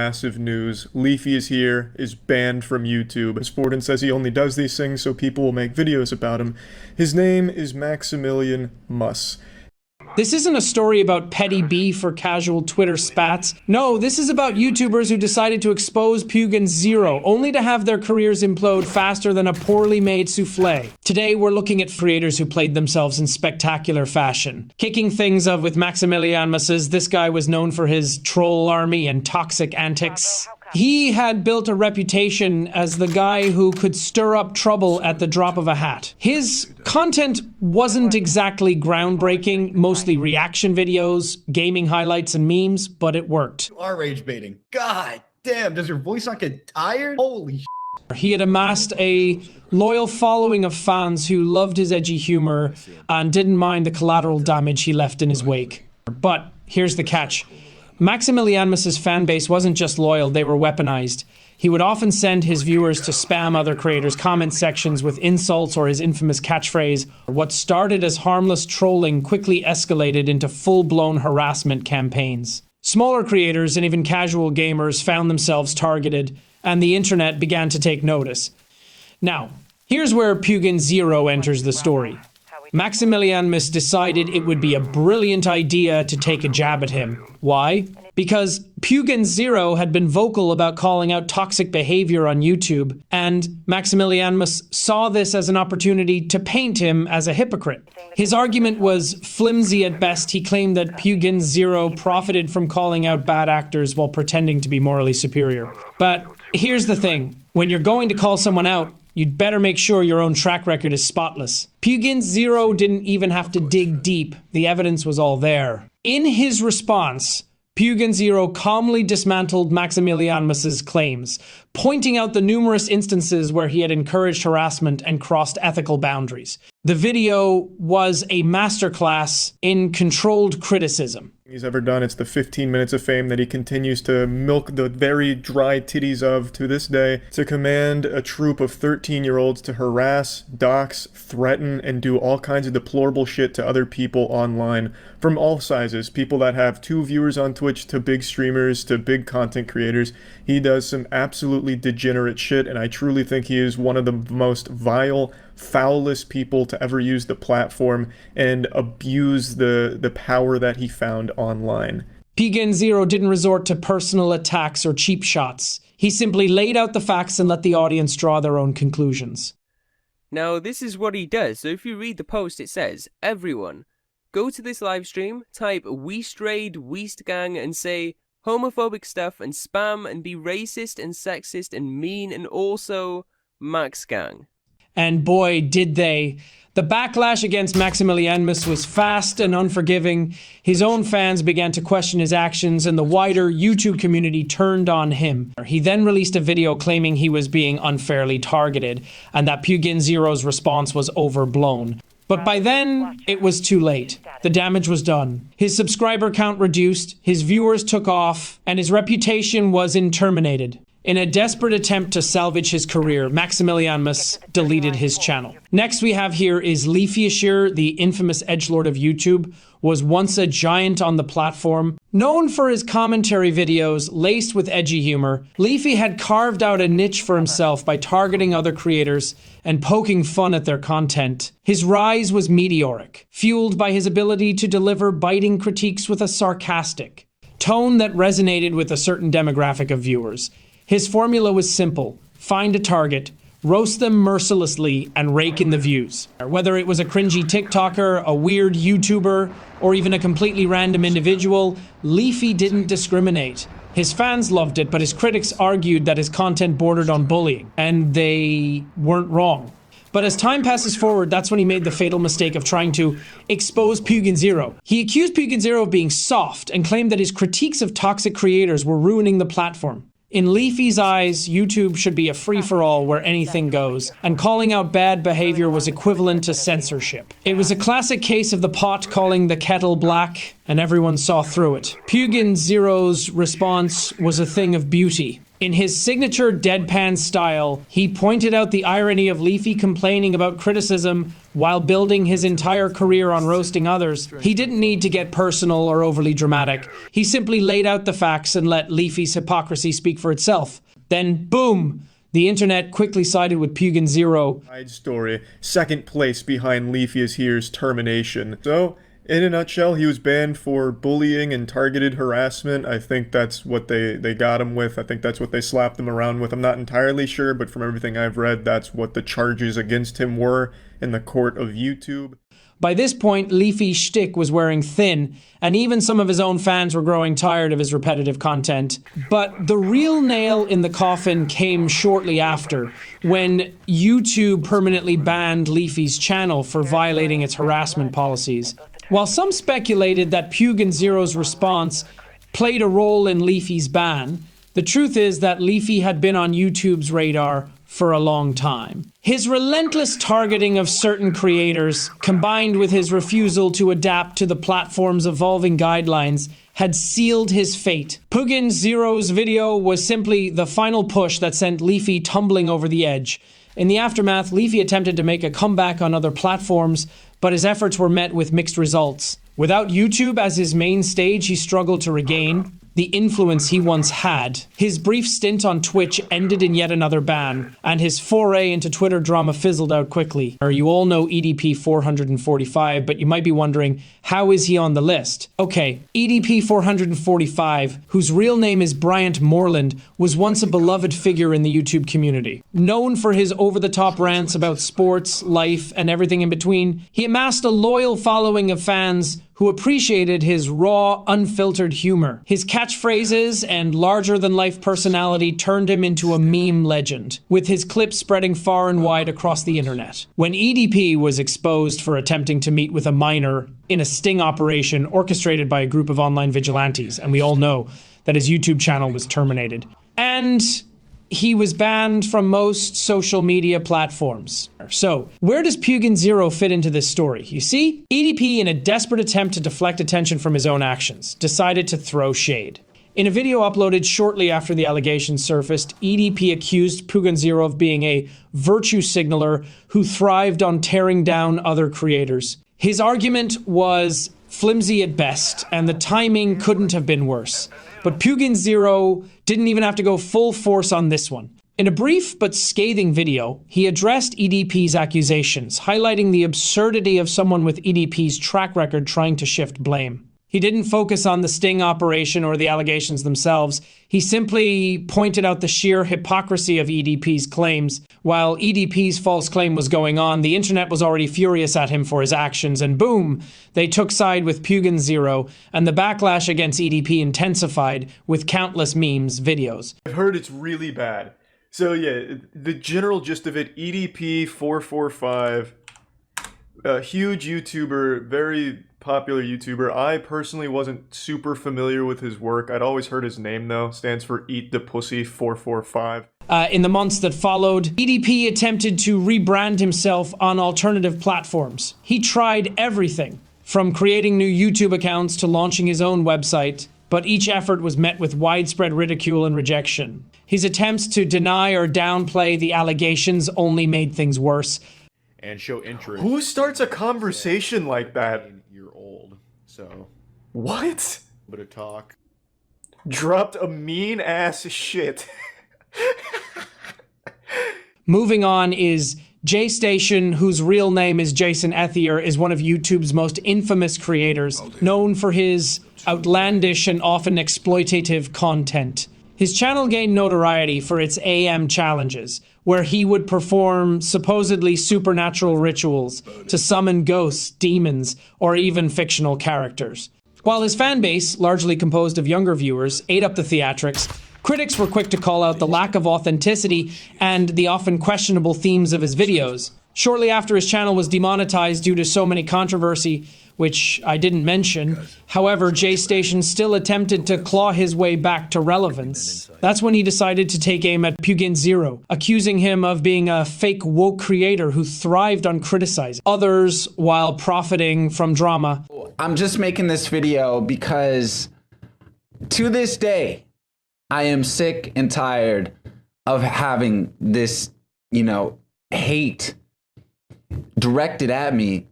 Massive news. LeafyIsHere is banned from YouTube. As Forden says, he only does these things so people will make videos about him. His name is MaximilianMus. This isn't a story about petty beef or casual Twitter spats. No, this is about YouTubers who decided to expose Peuguinz0, only to have their careers implode faster than a poorly made souffle. Today, we're looking at creators who played themselves in spectacular fashion. Kicking things up with MaximilianMus, this guy was known for his troll army and toxic antics. He had built a reputation as the guy who could stir up trouble at the drop of a hat. His content wasn't exactly groundbreaking, mostly reaction videos, gaming highlights, and memes, but it worked. You are rage baiting. God damn, does your voice not get tired? Holy shit. He had amassed a loyal following of fans who loved his edgy humor and didn't mind the collateral damage he left in his wake. But here's the catch. MaximilianMus's fan base wasn't just loyal, they were weaponized. He would often send his viewers to spam other creators' comment sections with insults or his infamous catchphrase. What started as harmless trolling quickly escalated into full-blown harassment campaigns. Smaller creators and even casual gamers found themselves targeted, and the internet began to take notice. Now, here's where Peuguinz0 enters the story. MaximilianMus decided it would be a brilliant idea to take a jab at him. Why? Because Peuguinz0 had been vocal about calling out toxic behavior on YouTube, and MaximilianMus saw this as an opportunity to paint him as a hypocrite. His argument was flimsy at best. He claimed that Peuguinz0 profited from calling out bad actors while pretending to be morally superior. But here's the thing. When you're going to call someone out, you'd better make sure your own track record is spotless. Peuguinz0 didn't even have to dig deep. The evidence was all there. In his response, Peuguinz0 calmly dismantled MaximilianMus's claims, pointing out the numerous instances where he had encouraged harassment and crossed ethical boundaries. The video was a masterclass in controlled criticism. He's ever done. It's the 15 minutes of fame that he continues to milk the very dry titties of to this day, to command a troop of 13-year-olds to harass, dox, threaten, and do all kinds of deplorable shit to other people online from all sizes. People that have 2 viewers on Twitch to big streamers to big content creators. He does some absolutely degenerate shit, and I truly think he is one of the most vile, foulest people to ever use the platform and abuse the power that he found online. Peuguinz0 didn't resort to personal attacks or cheap shots. He simply laid out the facts and let the audience draw their own conclusions. Now, this is what he does. So if you read the post, it says, everyone, go to this live stream, type Weestraid, Weestgang, and say homophobic stuff and spam and be racist and sexist and mean and also MaxGang. And boy, did they. The backlash against MaximilianMus was fast and unforgiving. His own fans began to question his actions, and the wider YouTube community turned on him. He then released a video claiming he was being unfairly targeted, and that Peuguinz0's response was overblown. But by then, it was too late. The damage was done. His subscriber count reduced, his viewers took off, and his reputation was terminated. In a desperate attempt to salvage his career, MaximilianMus deleted his channel. Next we have here is LeafyIsHere, the infamous edgelord of YouTube, was once a giant on the platform. Known for his commentary videos laced with edgy humor, Leafy had carved out a niche for himself by targeting other creators and poking fun at their content. His rise was meteoric, fueled by his ability to deliver biting critiques with a sarcastic tone that resonated with a certain demographic of viewers. His formula was simple: find a target, roast them mercilessly, and rake in the views. Whether it was a cringy TikToker, a weird YouTuber, or even a completely random individual, Leafy didn't discriminate. His fans loved it, but his critics argued that his content bordered on bullying, and they weren't wrong. But as time passes forward, that's when he made the fatal mistake of trying to expose Peuguinz0. He accused Peuguinz0 of being soft and claimed that his critiques of toxic creators were ruining the platform. In Leafy's eyes, YouTube should be a free-for-all where anything goes, and calling out bad behavior was equivalent to censorship. It was a classic case of the pot calling the kettle black, and everyone saw through it. Peuguinz0's response was a thing of beauty. In his signature deadpan style, he pointed out the irony of Leafy complaining about criticism while building his entire career on roasting others. He didn't need to get personal or overly dramatic. He simply laid out the facts and let Leafy's hypocrisy speak for itself. Then, boom! The internet quickly sided with Peuguinz0. Side story, second place behind LeafyIsHere's termination. So, in a nutshell, he was banned for bullying and targeted harassment. I think that's what they got him with. I think that's what they slapped him around with. I'm not entirely sure, but from everything I've read, that's what the charges against him were in the court of YouTube. By this point, Leafy's shtick was wearing thin, and even some of his own fans were growing tired of his repetitive content. But the real nail in the coffin came shortly after, when YouTube permanently banned Leafy's channel for violating its harassment policies. While some speculated that Peuguinz0's response played a role in Leafy's ban, the truth is that Leafy had been on YouTube's radar for a long time. His relentless targeting of certain creators, combined with his refusal to adapt to the platform's evolving guidelines, had sealed his fate. Peuguinz0's video was simply the final push that sent Leafy tumbling over the edge. In the aftermath, Leafy attempted to make a comeback on other platforms, but his efforts were met with mixed results. Without YouTube as his main stage, he struggled to regain the influence he once had. His brief stint on Twitch ended in yet another ban, and his foray into Twitter drama fizzled out quickly. You all know EDP 445, but you might be wondering, how is he on the list? Okay, EDP 445, whose real name is Bryant Moreland, was once a beloved figure in the YouTube community. Known for his over-the-top rants about sports, life, and everything in between, he amassed a loyal following of fans who appreciated his raw, unfiltered humor. His catchphrases and larger-than-life personality turned him into a meme legend, with his clips spreading far and wide across the internet. When EDP was exposed for attempting to meet with a minor in a sting operation orchestrated by a group of online vigilantes, and we all know that his YouTube channel was terminated, and he was banned from most social media platforms. So, where does Peuguinz0 fit into this story? You see, EDP, in a desperate attempt to deflect attention from his own actions, decided to throw shade. In a video uploaded shortly after the allegations surfaced, EDP accused Peuguinz0 of being a virtue signaler who thrived on tearing down other creators. His argument was flimsy at best, and the timing couldn't have been worse. But Peuguinz0 didn't even have to go full force on this one. In a brief but scathing video, he addressed EDP's accusations, highlighting the absurdity of someone with EDP's track record trying to shift blame. He didn't focus on the sting operation or the allegations themselves. He simply pointed out the sheer hypocrisy of EDP's claims. While EDP's false claim was going on, the internet was already furious at him for his actions, and boom, they took side with Peuguinz0, and the backlash against EDP intensified with countless memes, videos. I've heard it's really bad. So yeah, the general gist of it, EDP 445, a huge YouTuber, very popular YouTuber. I personally wasn't super familiar with his work. I'd always heard his name though. Stands for Eat the Pussy 445. In the months that followed, EDP attempted to rebrand himself on alternative platforms. He tried everything, from creating new YouTube accounts to launching his own website, but each effort was met with widespread ridicule and rejection. His attempts to deny or downplay the allegations only made things worse. And show interest. Who starts a conversation like that? You're old, so What? bit of talk. Dropped a mean ass shit. Moving on is JayStation, whose real name is Jason Ethier, is one of YouTube's most infamous creators, known for his outlandish and often exploitative content. His channel gained notoriety for its AM challenges, where he would perform supposedly supernatural rituals to summon ghosts, demons, or even fictional characters. While his fan base, largely composed of younger viewers, ate up the theatrics, critics were quick to call out the lack of authenticity and the often questionable themes of his videos. Shortly after his channel was demonetized due to so many controversy, which I didn't mention, however, JayStation still attempted to claw his way back to relevance. That's when he decided to take aim at Peuguinz0, accusing him of being a fake woke creator who thrived on criticizing others while profiting from drama. I'm just making this video because to this day, I am sick and tired of having this, you know, hate directed at me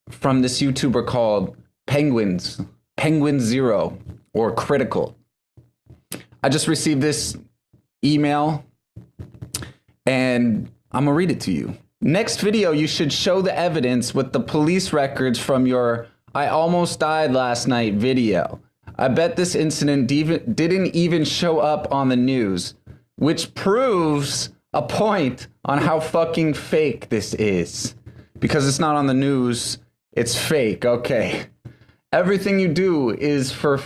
from this YouTuber called Peuguinz0 or Critical. I just received this email and I'm gonna read it to you. Next video, you should show the evidence with the police records from your "I almost died last night" video. I bet this incident didn't even show up on the news, which proves a point on how fucking fake this is. Because it's not on the news, it's fake, okay. Everything you do is for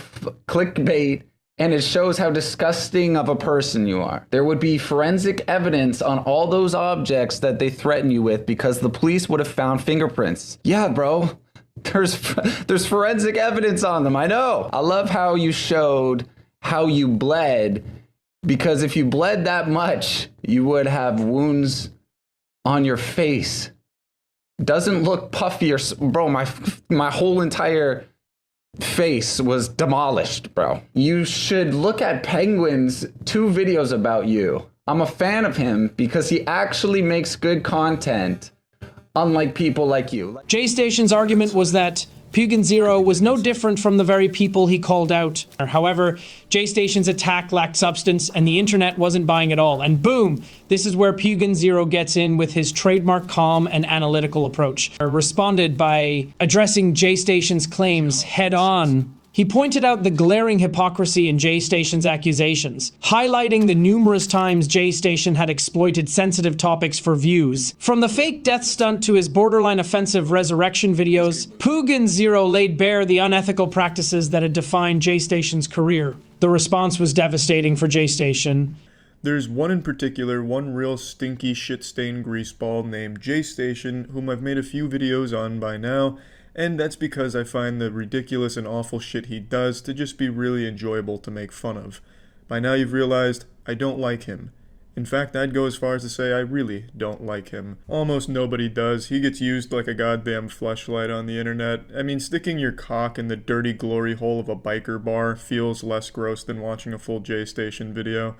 clickbait, and it shows how disgusting of a person you are. There would be forensic evidence on all those objects that they threaten you with because the police would have found fingerprints. Yeah, bro. There's forensic evidence on them, I know. I love how you showed how you bled, because if you bled that much, you would have wounds on your face. Doesn't look puffy or... Bro, my whole entire face was demolished, bro. You should look at Penguin's 2 videos about you. I'm a fan of him because he actually makes good content, unlike people like you. JayStation's argument was that Peuguinz0 was no different from the very people he called out. However, JayStation's attack lacked substance and the internet wasn't buying it all. And boom, this is where Peuguinz0 gets in with his trademark calm and analytical approach. Responded by addressing JayStation's claims head on. He pointed out the glaring hypocrisy in JayStation's accusations, highlighting the numerous times JayStation had exploited sensitive topics for views. From the fake death stunt to his borderline offensive resurrection videos, Peuguinz0 laid bare the unethical practices that had defined JayStation's career. The response was devastating for JayStation. There's one in particular, one real stinky shit-stained greaseball named JayStation, whom I've made a few videos on by now, and that's because I find the ridiculous and awful shit he does to just be really enjoyable to make fun of. By now you've realized I don't like him. In fact, I'd go as far as to say I really don't like him. Almost nobody does. He gets used like a goddamn fleshlight on the internet. I mean, sticking your cock in the dirty glory hole of a biker bar feels less gross than watching a full JayStation video.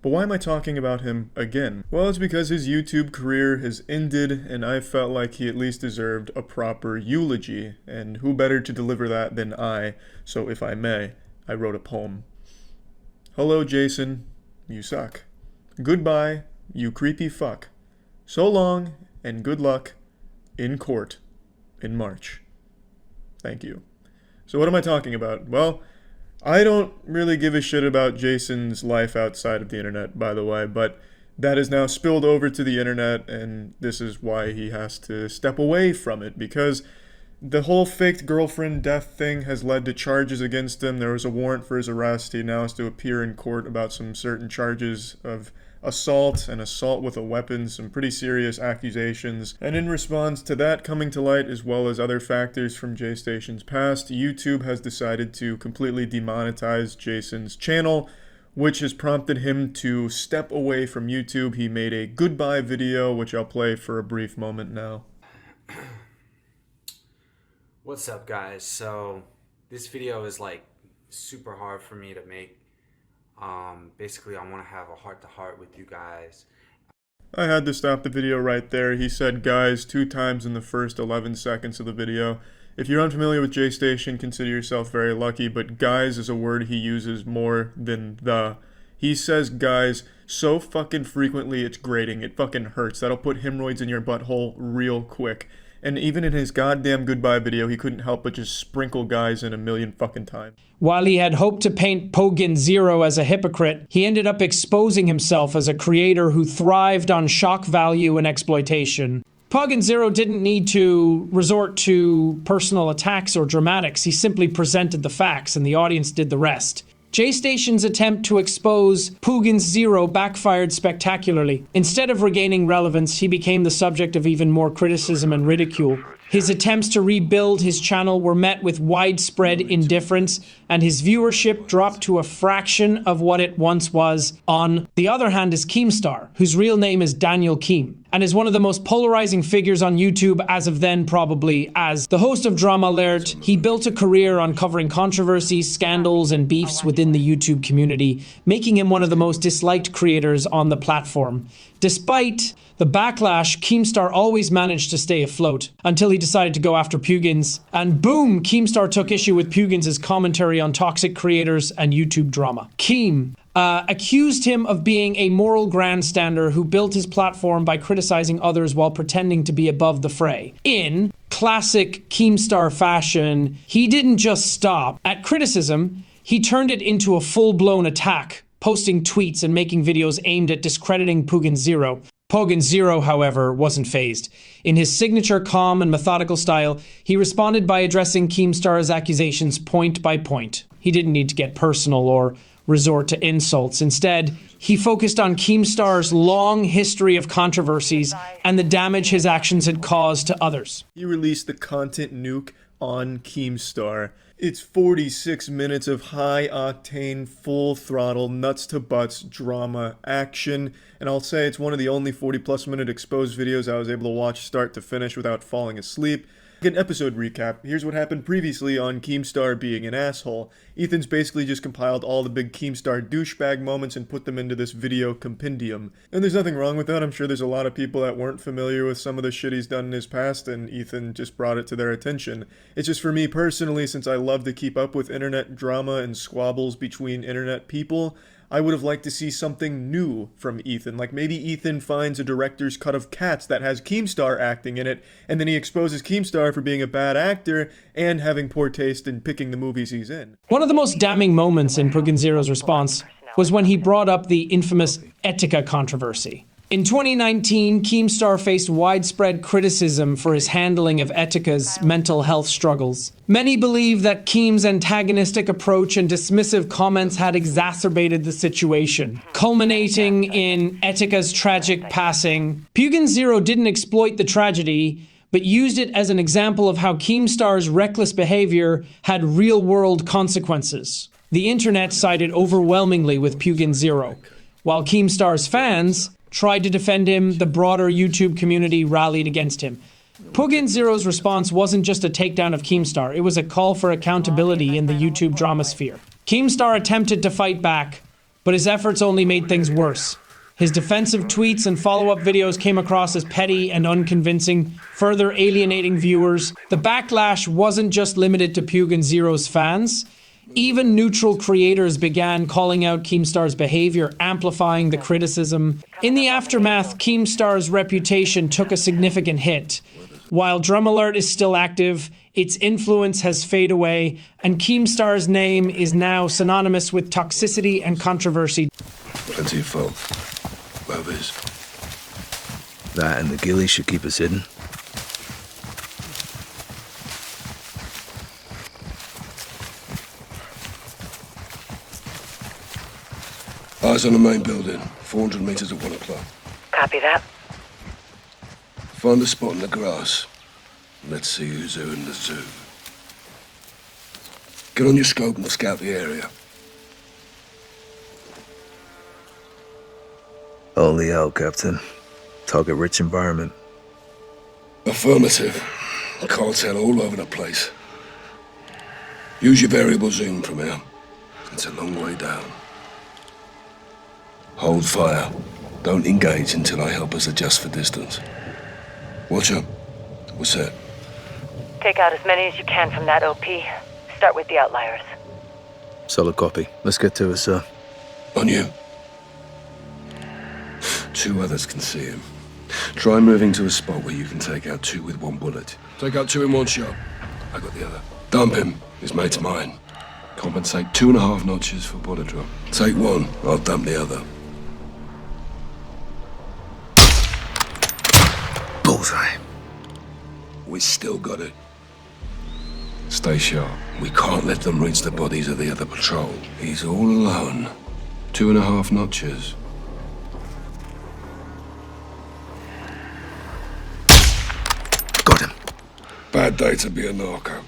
But why am I talking about him again? Well, it's because his YouTube career has ended, and I felt like he at least deserved a proper eulogy, and who better to deliver that than I, so if I may, I wrote a poem. Hello, Jason. You suck. Goodbye, you creepy fuck. So long, and good luck in court in March. Thank you. So what am I talking about? Well, I don't really give a shit about Jason's life outside of the internet, by the way, but that has now spilled over to the internet, and this is why he has to step away from it, because the whole faked girlfriend death thing has led to charges against him. There was a warrant for his arrest. He now has to appear in court about some certain charges of assault and assault with a weapon, some pretty serious accusations. And in response to that coming to light, as well as other factors from JayStation's past, YouTube has decided to completely demonetize Jason's channel, which has prompted him to step away from YouTube. He made a goodbye video, which I'll play for a brief moment now. What's up, guys? So this video is like super hard for me to make. Basically, I want to have a heart-to-heart with you guys. I had to stop the video right there. He said guys 2 times in the first 11 seconds of the video. If you're unfamiliar with JayStation, consider yourself very lucky, but guys is a word he uses more than the. He says guys so fucking frequently it's grating. It fucking hurts. That'll put hemorrhoids in your butthole real quick. And even in his goddamn goodbye video, he couldn't help but just sprinkle guys in a million fucking times. While he had hoped to paint Peuguinz0 as a hypocrite, he ended up exposing himself as a creator who thrived on shock value and exploitation. Peuguinz0 didn't need to resort to personal attacks or dramatics. He simply presented the facts and the audience did the rest. JayStation's attempt to expose Peuguinz0 backfired spectacularly. Instead of regaining relevance, he became the subject of even more criticism and ridicule. His attempts to rebuild his channel were met with widespread indifference and his viewership dropped to a fraction of what it once was. On the other hand is Keemstar, whose real name is Daniel Keem, and is one of the most polarizing figures on YouTube as of then, probably. As the host of Drama Alert, he built a career on covering controversies, scandals, and beefs within the YouTube community, making him one of the most disliked creators on the platform. Despite the backlash, Keemstar always managed to stay afloat until he decided to go after Peuguinz. And boom, Keemstar took issue with Peuguinz's commentary on toxic creators and YouTube drama. Keem accused him of being a moral grandstander who built his platform by criticizing others while pretending to be above the fray. In classic Keemstar fashion, he didn't just stop at criticism, he turned it into a full-blown attack, posting tweets and making videos aimed at discrediting Peuguinz0. Peuguinz0, however, wasn't fazed. In his signature calm and methodical style, he responded by addressing Keemstar's accusations point by point. He didn't need to get personal or resort to insults. Instead, he focused on Keemstar's long history of controversies and the damage his actions had caused to others. He released the content nuke on Keemstar. It's 46 minutes of high-octane, full-throttle, nuts-to-butts drama action, and I'll say it's one of the only 40-plus minute exposed videos I was able to watch start to finish without falling asleep. An episode recap. Here's what happened previously on Keemstar being an asshole. Ethan's basically just compiled all the big Keemstar douchebag moments and put them into this video compendium. And there's nothing wrong with that. I'm sure there's a lot of people that weren't familiar with some of the shit he's done in his past, and Ethan just brought it to their attention. It's just for me personally, since I love to keep up with internet drama and squabbles between internet people, I would have liked to see something new from Ethan. Like maybe Ethan finds a director's cut of Cats that has Keemstar acting in it, and then he exposes Keemstar for being a bad actor and having poor taste in picking the movies he's in. One of the most damning moments in Peuguinz0's response was when he brought up the infamous Etika controversy. In 2019, Keemstar faced widespread criticism for his handling of Etika's mental health struggles. Many believe that Keem's antagonistic approach and dismissive comments had exacerbated the situation, culminating in Etika's tragic passing. Peuguinz0 didn't exploit the tragedy, but used it as an example of how Keemstar's reckless behavior had real-world consequences. The internet sided overwhelmingly with Peuguinz0, while Keemstar's fans tried to defend him. The broader YouTube community rallied against him. Peuguinz0's response wasn't just a takedown of Keemstar, it was a call for accountability in the YouTube drama sphere. Keemstar attempted to fight back, but his efforts only made things worse. His defensive tweets and follow-up videos came across as petty and unconvincing, further alienating viewers. The backlash wasn't just limited to Peuguinz0's fans. Even neutral creators began calling out Keemstar's behavior, amplifying the criticism. In the aftermath, Keemstar's reputation took a significant hit. While Drama Alert is still active, its influence has faded away, and Keemstar's name is now synonymous with toxicity and controversy. Plenty of folk. Rovers. That and the ghillie should keep us hidden. Eyes on the main building, 400 meters at 1 o'clock. Copy that. Find a spot in the grass. Let's see who's who in the zoo. Get on your scope and scout the area. Holy hell, Captain. Target-rich environment. Affirmative. Cartel all over the place. Use your variable zoom from here. It's a long way down. Hold fire. Don't engage until I help us adjust for distance. Watch up. What's that? Take out as many as you can from that OP. Start with the outliers. Solid copy. Let's get to it, sir. On you. 2 others can see him. Try moving to a spot where you can take out 2 with 1 bullet. Take out 2 in 1 shot. I got the other. Dump him. His mate's mine. Compensate 2.5 notches for bullet drop. Take 1. I'll dump the other. Bullseye. We still got it. Stay sharp. We can't let them reach the bodies of the other patrol. He's all alone. 2.5 notches. Got him. Bad day to be a narco.